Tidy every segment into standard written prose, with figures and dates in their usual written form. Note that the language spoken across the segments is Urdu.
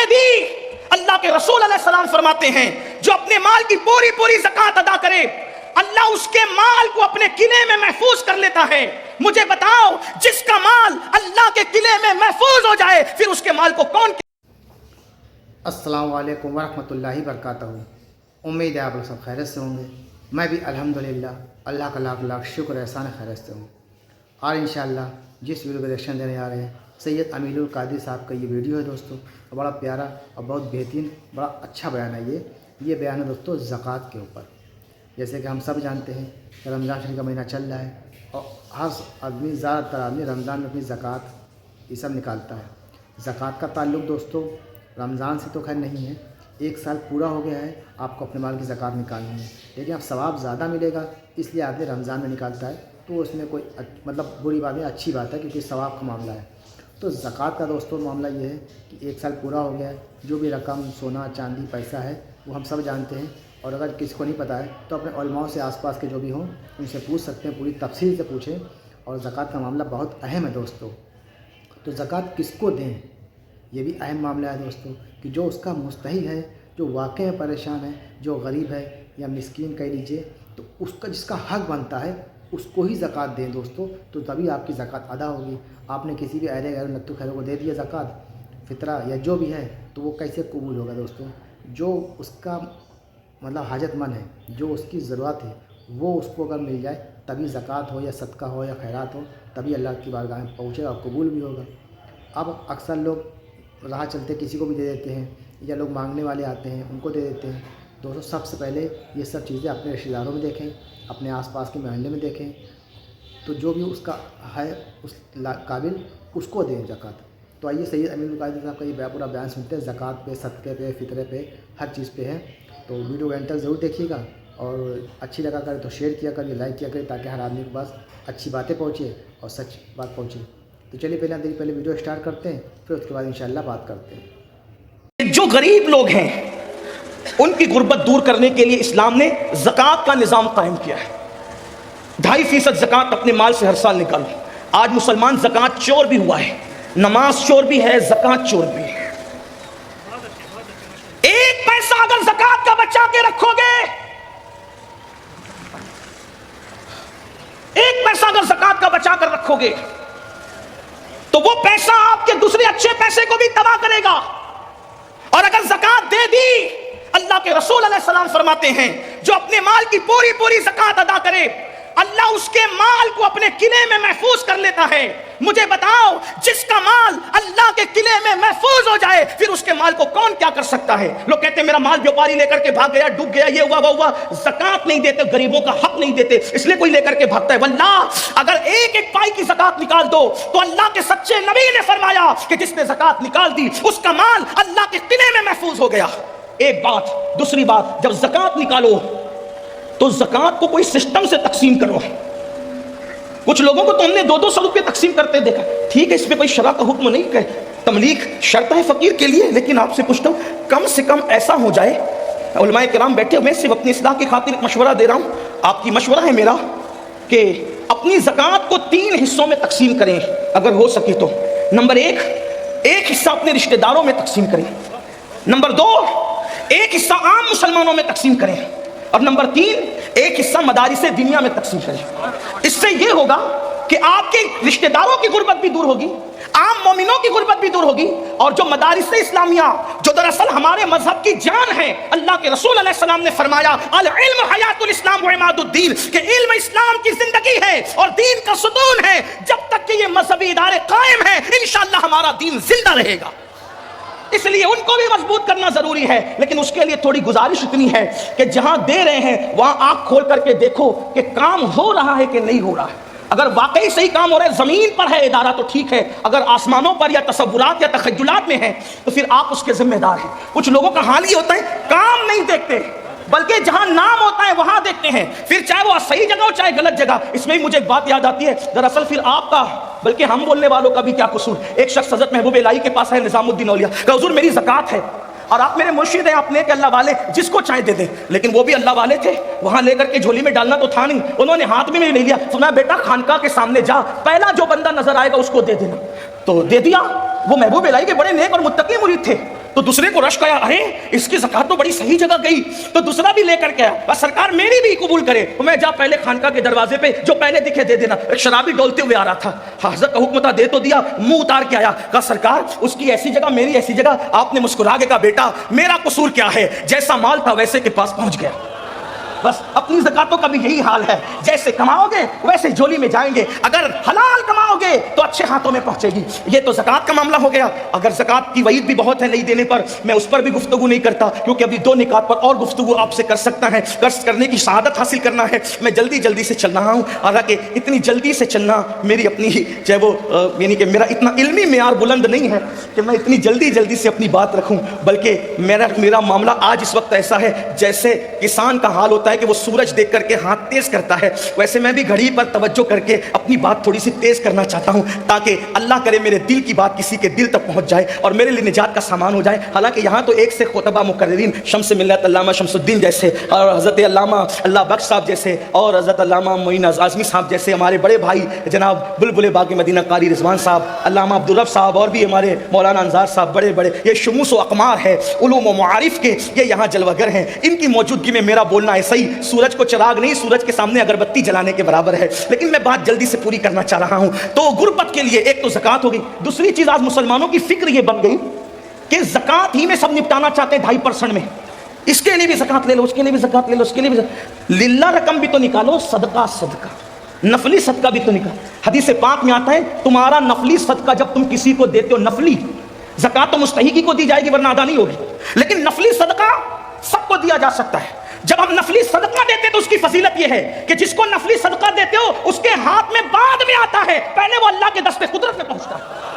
دے دی، اللہ کے رسول علیہ السلام فرماتے ہیں جو اپنے مال کی پوری پوری زکات ادا کرے اللہ اس کے مال کو اپنے قلعے میں محفوظ کر لیتا ہے۔ مجھے بتاؤ جس کا مال اللہ کے قلعے میں محفوظ ہو جائے پھر اس کے مال کو کون؟ السلام علیکم ورحمۃ اللہ وبرکاتہ۔ امید ہے آپ لوگ سب خیریت سے ہوں گے۔ میں بھی الحمدللہ اللہ کا لاکھ لاکھ شکر احسان خیریت سے ہوں۔ اور انشاءاللہ جس ویڈیو کا ریئیکشن دینے آ رہے ہیں سید امین القادری صاحب کا یہ ویڈیو ہے دوستو، بڑا پیارا اور بہت بہترین، بڑا اچھا بیان ہے۔ یہ بیان ہے دوستو زکوٰۃ کے اوپر۔ جیسے کہ ہم سب جانتے ہیں کہ رمضان شریف کا مہینہ چل رہا ہے اور ہر آدمی، زیادہ تر آدمی رمضان میں اپنی زکوٰۃ یہ سب نکالتا ہے۔ زکوٰۃ کا تعلق دوستو رمضان سے تو خیر نہیں ہے، ایک سال پورا ہو گیا ہے آپ کو اپنے مال کی زکوٰۃ نکالنی ہے، لیکن اب ثواب زیادہ ملے گا اس لیے آدمی رمضان میں نکالتا ہے، تو اس میں کوئی مطلب بری بات ہے، اچھی بات ہے کیونکہ ثواب کا معاملہ ہے۔ تو زکوٰۃ کا دوستو معاملہ یہ ہے کہ ایک سال پورا ہو گیا ہے، جو بھی رقم سونا چاندی پیسہ ہے وہ ہم سب جانتے ہیں، اور اگر کسی کو نہیں پتہ ہے تو اپنے علماء سے آس پاس کے جو بھی ہوں ان سے پوچھ سکتے ہیں، پوری تفصیل سے پوچھیں۔ اور زکوٰۃ کا معاملہ بہت اہم ہے دوستو۔ تو زکوٰۃ کس کو دیں یہ بھی اہم معاملہ ہے دوستو، کہ جو اس کا مستحق ہے، جو واقعی پریشان ہے، جو غریب ہے یا مسکین کہہ لیجیے، تو اس کا جس کا حق بنتا ہے اس کو ہی زکوٰۃ دیں دوستو، تو تبھی آپ کی زکوٰۃ ادا ہوگی۔ آپ نے کسی بھی اہل غیر نتو خیروں کو دے دیا زکوٰۃ، فطرہ یا جو بھی ہے، تو وہ کیسے قبول ہوگا دوستو؟ جو اس کا مطلب حاجت مند ہے، جو اس کی ضرورت ہے، وہ اس کو اگر مل جائے تبھی زکوٰۃ ہو یا صدقہ ہو یا خیرات ہو، تبھی اللہ کی بارگاہ میں پہنچے اور قبول بھی ہوگا۔ اب اکثر لوگ راہ چلتے کسی کو بھی دے دیتے ہیں، یا لوگ مانگنے والے آتے ہیں ان کو دے دیتے ہیں۔ دوستو سب سے پہلے یہ سب چیزیں اپنے رشتہ داروں میں دیکھیں، اپنے آس پاس کے محلے میں دیکھیں، تو جو بھی اس کا ہے اس قابل اس کو دیں زکوٰۃ۔ تو آئیے سید امین القادری صاحب کا یہ پورا بیان سنتے ہیں، زکوٰۃ پہ، صدقے پہ، فطرے پہ، ہر چیز پہ ہے۔ تو ویڈیو کو اینڈ تک ضرور دیکھیے گا، اور اچھی لگا کرے تو شیئر کیا کریے، لائک کیا کرے، تاکہ ہر آدمی کے پاس اچھی باتیں پہنچے اور سچ بات پہنچے۔ تو چلیے پہلے ویڈیو اسٹارٹ کرتے ہیں، پھر اس کے بعد انشاءاللہ بات کرتے ہیں۔ جو غریب لوگ ہیں ان کی غربت دور کرنے کے لیے اسلام نے زکوٰۃ کا نظام قائم کیا ہے۔ 2.5% زکوٰۃ اپنے مال سے ہر سال نکالو۔ آج مسلمان زکوٰۃ چور بھی ہوا ہے، نماز چور بھی ہے، زکوٰۃ چور بھی ہے۔ ایک پیسہ اگر زکوٰۃ کا بچا کے رکھو گے، ایک پیسہ اگر زکوٰۃ کا بچا کر رکھو گے تو وہ پیسہ آپ کے دوسرے اچھے پیسے کو بھی تباہ کرے گا۔ اور اگر زکوٰۃ دے دی، اللہ کے رسول علیہ السلام فرماتے ہیں جو اپنے مال کی پوری پوری زکوٰۃ ادا کرے اللہ اس کے مال کو اپنے قلعے میں محفوظ کر لیتا ہے۔ مجھے بتاؤ جس کا مال اللہ کے قلعے میں محفوظ ہو جائے پھر اس کے مال کو کون کیا کر سکتا ہے؟ لوگ کہتے ہیں میرا مال بیوپاری لے کر کے بھاگ گیا، ڈوب گیا، یہ ہوا وہ ہوا۔ زکوٰۃ نہیں دیتے، غریبوں کا حق نہیں دیتے، اس لیے کوئی لے کر کے بھاگتا ہے۔ واللہ اگر ایک ایک پائی کی زکوٰۃ نکال دو تو اللہ کے سچے نبی نے فرمایا کہ جس نے زکوٰۃ نکال دی اس کا مال اللہ کے قلعے میں محفوظ ہو گیا۔ ایک بات، دوسری بات، جب زکوٰۃ نکالو تو زکوٰۃ کو کوئی سسٹم سے تقسیم کرو۔ کچھ لوگوں کو تو ہم نے 200 روپے تقسیم کرتے دیکھا، ٹھیک ہے اس میں کوئی شرع کا حکم نہیں کہ تملیغ شرط ہے فقیر کے لیے، لیکن آپ سے پوچھتا ہوں کم سے کم ایسا ہو جائے، علماء کرام بیٹھے ہوئے، صرف اپنی اصلاح کی خاطر ایک مشورہ دے رہا ہوں، آپ کی مشورہ ہے میرا کہ اپنی زکوٰۃ کو 3 حصوں میں تقسیم کریں اگر ہو سکے تو۔ نمبر 1، ایک حصہ اپنے رشتہ داروں میں تقسیم کریں۔ نمبر 2، ایک حصہ عام مسلمانوں میں تقسیم کریں۔ اور نمبر 3، ایک حصہ مدارس دنیا میں تقسیم کریں۔ اس سے یہ ہوگا کہ آپ کے رشتہ داروں کی غربت بھی دور ہوگی، عام مومنوں کی غربت بھی دور ہوگی، اور جو مدارس اسلامیہ جو دراصل ہمارے مذہب کی جان ہے، اللہ کے رسول علیہ السلام نے فرمایا العلم حیات الاسلام و عماد الدین، کہ علم اسلام کی زندگی ہے اور دین کا ستون ہے۔ جب تک کہ یہ مذہبی ادارے قائم ہیں انشاءاللہ ہمارا دین زندہ رہے گا، اس لیے ان کو بھی مضبوط کرنا ضروری ہے۔ لیکن اس کے لیے تھوڑی گزارش اتنی ہے کہ جہاں دے رہے ہیں وہاں آنکھ کھول کر کے دیکھو کہ کام ہو رہا ہے کہ نہیں ہو رہا ہے۔ اگر واقعی صحیح کام ہو رہا ہے، زمین پر ہے ادارہ تو ٹھیک ہے، اگر آسمانوں پر یا تصورات یا تخیلات میں ہے تو پھر آپ اس کے ذمہ دار ہیں۔ کچھ لوگوں کا حال یہ ہوتا ہے کام نہیں دیکھتے بلکہ جہاں نام ہوتا ہے وہاں دیکھتے ہیں، پھر چاہے وہ صحیح جگہ ہو چاہے غلط جگہ۔ اس میں مجھے ایک بات یاد آتی ہے، دراصل پھر آپ کا بلکہ ہم بولنے والوں کا بھی کیا قصور۔ ایک شخص حضرت محبوب الہی کے پاس ہے، نظام الدین اولیاء، کہ حضور میری زکوٰۃ ہے اور آپ میرے مرشد ہیں، آپ نیک اللہ والے، جس کو چاہے دے دیں۔ لیکن وہ بھی اللہ والے تھے، وہاں لے کر کے جھولی میں ڈالنا تو تھا نہیں، انہوں نے ہاتھ میں لے لیا، فرمایا بیٹا خانقاہ کے سامنے جا، پہلا جو بندہ نظر آئے گا اس کو دے دینا۔ تو دے دیا۔ وہ محبوب الہی کے بڑے نیک اور متقی مرید تھے، تو دوسرے کو رشک آیا, ارے اس کی زکات تو بڑی صحیح جگہ گئی, تو دوسرا بھی لے کر کے آیا, بس سرکار میری بھی قبول کرے. تو میں جا پہلے خانقاہ کے دروازے پہ جو پہلے دکھے دے دینا. ایک شرابی ڈولتے ہوئے آ رہا تھا, حضرت کا حکم تھا, دے تو دیا, منہ اتار کے آیا, کہا سرکار اس کی ایسی جگہ میری ایسی جگہ. آپ نے مسکرا کے کہا بیٹا میرا قصور کیا ہے, جیسا مال تھا ویسے کے پاس پہنچ گیا. بس اپنی زکاتوں کا بھی یہی حال ہے, جیسے کماؤ گے ویسے جولی میں جائیں گے. اگر حلال کماؤ گے تو اچھے ہاتھوں میں پہنچے گی. یہ تو زکات کا معاملہ ہو گیا. اگر زکات کی وعید بھی بہت ہے نہیں دینے پر, میں اس پر بھی گفتگو نہیں کرتا, کیونکہ ابھی 2 نکات پر اور گفتگو آپ سے کر سکتا ہے. قرض کرنے کی شہادت حاصل کرنا ہے. میں جلدی سے چل رہا ہوں, حالانکہ اتنی جلدی سے چلنا میری اپنی چاہے وہ یعنی کہ میرا اتنا علمی معیار بلند نہیں ہے کہ میں اتنی جلدی سے اپنی بات رکھوں, بلکہ میرا معاملہ آج اس وقت ایسا ہے جیسے کسان کا حال ہوتا ہے کہ وہ سورج دیکھ کر کے ہاتھ تیز کرتا ہے, ویسے میں بھی گھڑی پر توجہ کر کے اپنی بات تھوڑی سی تیز کرنا چاہتا ہوں, تاکہ اللہ کرے میرے دل کی بات کسی کے دل تک پہنچ جائے اور میرے لیے نجات کا سامان ہو جائے. حالانکہ یہاں تو ایک سے خطبہ مقررین شمس ملت علامہ شمس الدین جیسے, اور حضرت علامہ اللہ بخش صاحب جیسے, اور حضرت علامہ معین اعظمی صاحب جیسے, ہمارے بڑے بھائی جناب بلبل باغ مدینہ قاری رضوان صاحب, علامہ عبدالرب صاحب, اور بھی ہمارے مولانا انصار صاحب, بڑے یہ شموس و اقمار ہے علوم و معارف کے, یہ یہاں جلوہ گر ہیں. ان کی موجودگی میں میرا بولنا ایسا ہی سورج کو چراغ نہیں, سورج کے سامنے اگربتی جلانے کے برابر ہے. لیکن میں بات جلدی سے پوری کرنا چاہ رہا ہوں. تو غربت کے لیے ایک تو زکات ہو گئی. دوسری چیز آج مسلمانوں کی فکر یہ بن گئی کہ زکات ہی میں سب نپٹانا چاہتے ہیں 2.5% میں. اس کے لیے بھی زکات لے لو, اس کے لیے بھی زکات لے لو, اس کے لیے بھی للہ رقم بھی تو نکالو, صدقہ نفلی صدقہ بھی تو نکالو. حدیث پاک میں آتا ہے تمہارا نفلی صدقہ جب تم کسی کو دیتے ہو, نفلی زکات تو مستحقی کو دی جائے گی ورنہ ادا نہیں ہوگی, لیکن نفلی صدقہ سب کو دیا جا سکتا ہے. جب ہم نفلی صدقہ دیتے تو اس کی فضیلت یہ ہے کہ جس کو نفلی صدقہ دیتے ہو اس کے ہاتھ میں بعد میں آتا ہے, پہلے وہ اللہ کے دست قدرت میں پہنچتا ہے.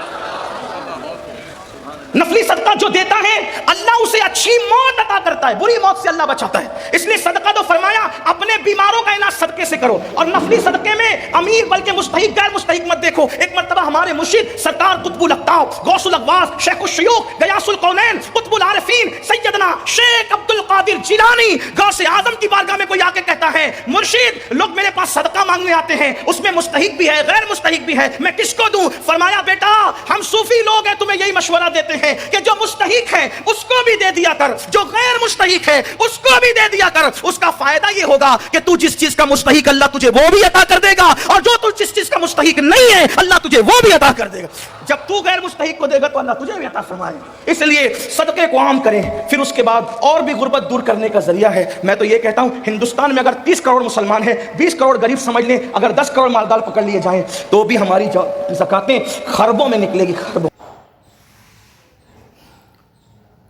نفلی صدقہ جو دیتا ہے اللہ اسے اچھی موت عطا کرتا ہے, بری موت سے اللہ بچاتا ہے. اس لیے صدقہ تو فرمایا اپنے بیماروں کا علاج صدقے سے کرو, اور نفلی صدقے میں امیر بلکہ مستحق غیر مستحق مت دیکھو. ایک مرتبہ ہمارے مرشد سرکار قطب الاقطاب غوث الاغواث شیخ الشیوخ غیاث القونین قطب العارفین سیدنا شیخ عبد القادر جیلانی غوث اعظم کی بارگاہ میں کوئی آ کے کہتا ہے مرشد لوگ میرے پاس صدقہ مانگنے آتے ہیں, اس میں مستحق بھی ہے غیر مستحق بھی ہے, میں کس کو دوں؟ فرمایا بیٹا ہم صوفی لوگ ہیں, تمہیں یہی مشورہ دیتے ہیں کہ جو مستحق ہے اس کو بھی دے دیا کر, جو غیر مستحق ہے اس کو بھی دے دیا کر. اس کا فائدہ یہ ہوگا کہ تو جس چیز کا مستحق اللہ تجھے وہ بھی عطا کر دے گا, اور جو تو جس چیز کا مستحق نہیں ہے اللہ تجھے وہ بھی عطا کر دے گا. جب تو غیر مستحق کو دے گا تو اللہ تجھے بھی عطا فرمائے. اس لیے صدقے کو عام کریں. پھر اس کے بعد اور بھی غربت دور کرنے کا ذریعہ ہے. میں تو یہ کہتا ہوں ہندوستان میں اگر 30 کروڑ مسلمان ہیں, 20 کروڑ غریب سمجھ لیں, اگر 10 کروڑ مالدار پکڑ لیے جائیں تو بھی ہماری زکاتیں خربوں میں نکلے گی, خربوں.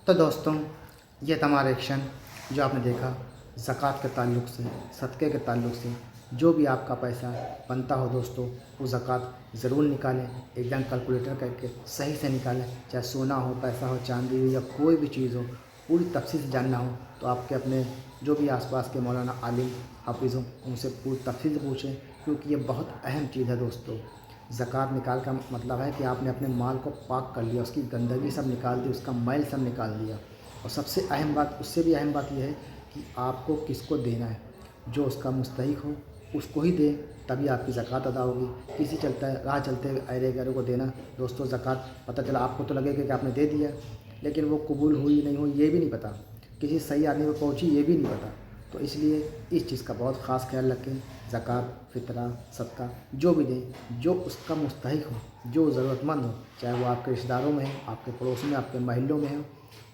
تو دوستوں یہ تمہارا ایکشن جو آپ نے دیکھا زکوٰۃ کے تعلق سے, صدقے کے تعلق سے, جو بھی آپ کا پیسہ بنتا ہو دوستوں وہ زکوٰۃ ضرور نکالیں. ایک دم کیلکولیٹر کر کے صحیح سے نکالیں. چاہے سونا ہو, پیسہ ہو, چاندی ہو, یا کوئی بھی چیز ہو, پوری تفصیل سے جاننا ہو تو آپ کے اپنے جو بھی آس پاس کے مولانا عالم حافظ ہوں ان سے پوری تفصیل سے پوچھیں, کیونکہ یہ بہت اہم چیز ہے دوستوں. زکوٰۃ نکال کا مطلب ہے کہ آپ نے اپنے مال کو پاک کر لیا, اس کی گندگی سب نکال دی, اس کا میل سب نکال دیا. اور سب سے اہم بات, اس سے بھی اہم بات یہ ہے کہ آپ کو کس کو دینا ہے. جو اس کا مستحق ہو اس کو ہی دیں, تبھی آپ کی زکوٰۃ ادا ہوگی. کسی راہ چلتے ایرے گیرے کو دینا دوستوں زکوٰۃ, پتہ چلا آپ کو تو لگے گا کہ آپ نے دے دیا, لیکن وہ قبول ہوئی نہیں ہوئی یہ بھی نہیں پتہ, کسی صحیح آدمی کو پہنچی یہ بھی نہیں پتہ. تو اس لیے اس چیز کا بہت خاص خیال رکھیں. زکوٰۃ, فطرہ, صدقہ جو بھی دیں جو اس کا مستحق ہو, جو ضرورت مند ہو, چاہے وہ آپ کے رشتہ داروں میں ہیں, آپ کے پڑوس میں, آپ کے محلوں میں ہوں,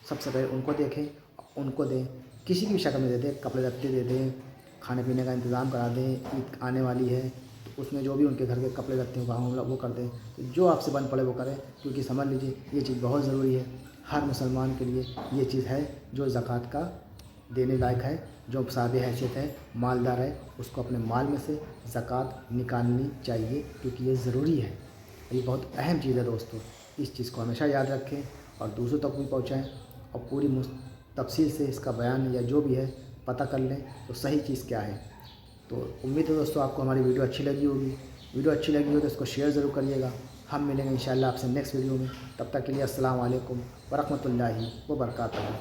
سب سے پہلے ان کو دیکھیں, ان کو دیں. کسی بھی شکل میں دے دیں, کپڑے لتے دے دیں, کھانے پینے کا انتظام کرا دیں. عید آنے والی ہے تو اس میں جو بھی ان کے گھر کے کپڑے لتے ہیں وہ کر دیں. جو آپ سے بن پڑے وہ کریں, کیونکہ سمجھ لیجیے یہ چیز بہت ضروری ہے. ہر مسلمان کے لیے یہ چیز ہے جو زکوٰۃ کا دینے لائق ہے. جو صاحب حیثیت ہے, مالدار ہے, اس کو اپنے مال میں سے زکوٰۃ نکالنی چاہیے, کیونکہ یہ ضروری ہے. یہ بہت اہم چیز ہے دوستوں. اس چیز کو ہمیشہ یاد رکھیں اور دوسروں تک بھی پہنچائیں, اور پوری تفصیل سے اس کا بیان یا جو بھی ہے پتہ کر لیں تو صحیح چیز کیا ہے. تو امید ہے دوستوں آپ کو ہماری ویڈیو اچھی لگی ہوگی. ویڈیو اچھی لگی ہو تو اس کو شیئر ضرور کریے گا. ہم ملیں گے انشاءاللہ آپ سے نیکسٹ ویڈیو میں. تب تک کے لیے السلام علیکم ورحمۃ اللہ وبرکاتہ.